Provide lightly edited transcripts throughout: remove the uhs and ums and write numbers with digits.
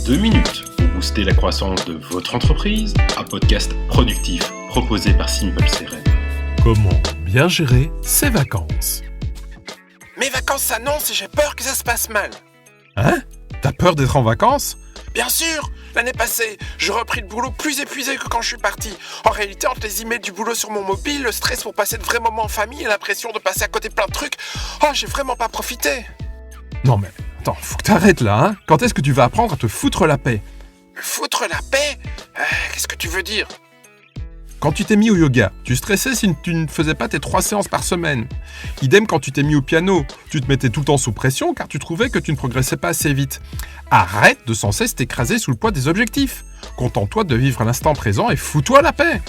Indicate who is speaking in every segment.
Speaker 1: 2 minutes pour booster la croissance de votre entreprise, un podcast productif proposé par Simple CRM.
Speaker 2: Comment bien gérer ses vacances?
Speaker 3: Mes vacances s'annoncent et j'ai peur que ça se passe mal.
Speaker 2: Hein? T'as peur d'être en vacances?
Speaker 3: Bien sûr, l'année passée, j'ai repris le boulot plus épuisé que quand je suis parti. En réalité, entre les emails du boulot sur mon mobile, le stress pour passer de vrais moments en famille et l'impression de passer à côté de plein de trucs, j'ai vraiment pas profité.
Speaker 2: Non mais, attends, faut que t'arrêtes là, hein? Quand est-ce que tu vas apprendre à te foutre la paix?
Speaker 3: Me foutre la paix? Qu'est-ce que tu veux dire?
Speaker 2: Quand tu t'es mis au yoga, tu stressais si tu ne faisais pas tes 3 séances par semaine. Idem quand tu t'es mis au piano, tu te mettais tout le temps sous pression car tu trouvais que tu ne progressais pas assez vite. Arrête de sans cesse t'écraser sous le poids des objectifs. Contente-toi de vivre l'instant présent et fous-toi la paix.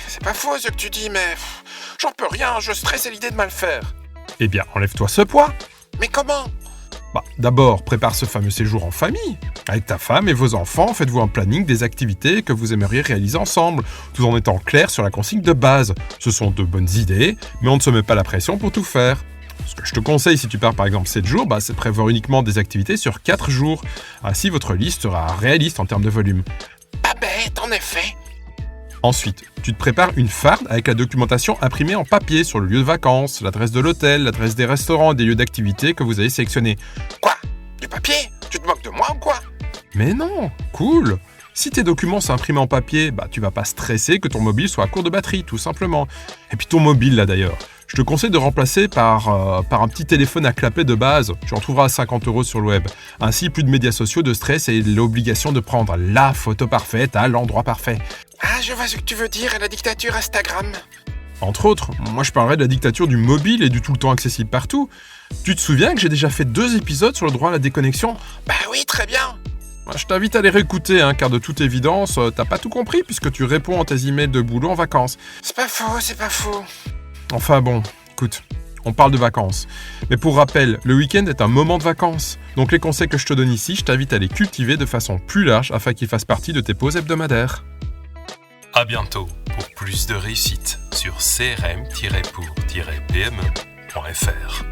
Speaker 3: C'est pas faux ce que tu dis, mais j'en peux rien, je stresse à l'idée de mal faire.
Speaker 2: Eh bien, enlève-toi ce poids.
Speaker 3: Mais comment?
Speaker 2: D'abord, prépare ce fameux séjour en famille. Avec ta femme et vos enfants, faites-vous un planning des activités que vous aimeriez réaliser ensemble, tout en étant clair sur la consigne de base. Ce sont de bonnes idées, mais on ne se met pas la pression pour tout faire. Ce que je te conseille si tu pars par exemple 7 jours, c'est de prévoir uniquement des activités sur 4 jours. Ainsi, votre liste sera réaliste en termes de volume.
Speaker 3: Pas bête, en effet.
Speaker 2: Ensuite, tu te prépares une farde avec la documentation imprimée en papier sur le lieu de vacances, l'adresse de l'hôtel, l'adresse des restaurants, des lieux d'activité que vous avez sélectionnés.
Speaker 3: Quoi? Du papier? Tu te moques de moi ou quoi?
Speaker 2: Mais non, cool! Si tes documents sont imprimés en papier, tu vas pas stresser que ton mobile soit à court de batterie, tout simplement. Et puis ton mobile là d'ailleurs, je te conseille de remplacer par un petit téléphone à clapet de base. Tu en trouveras à 50 € sur le web. Ainsi, plus de médias sociaux, de stress et l'obligation de prendre la photo parfaite à l'endroit parfait.
Speaker 3: Je vois ce que tu veux dire, la dictature Instagram.
Speaker 2: Entre autres, moi je parlerais de la dictature du mobile et du tout le temps accessible partout. Tu te souviens que j'ai déjà fait 2 épisodes sur le droit à la déconnexion?
Speaker 3: Oui, très bien.
Speaker 2: Je t'invite à les réécouter, car de toute évidence, t'as pas tout compris puisque tu réponds à tes emails de boulot en vacances.
Speaker 3: C'est pas faux.
Speaker 2: Enfin bon, écoute, on parle de vacances. Mais pour rappel, le week-end est un moment de vacances. Donc les conseils que je te donne ici, je t'invite à les cultiver de façon plus large afin qu'ils fassent partie de tes pauses hebdomadaires.
Speaker 1: À bientôt pour plus de réussite sur crm-pour-pme.fr.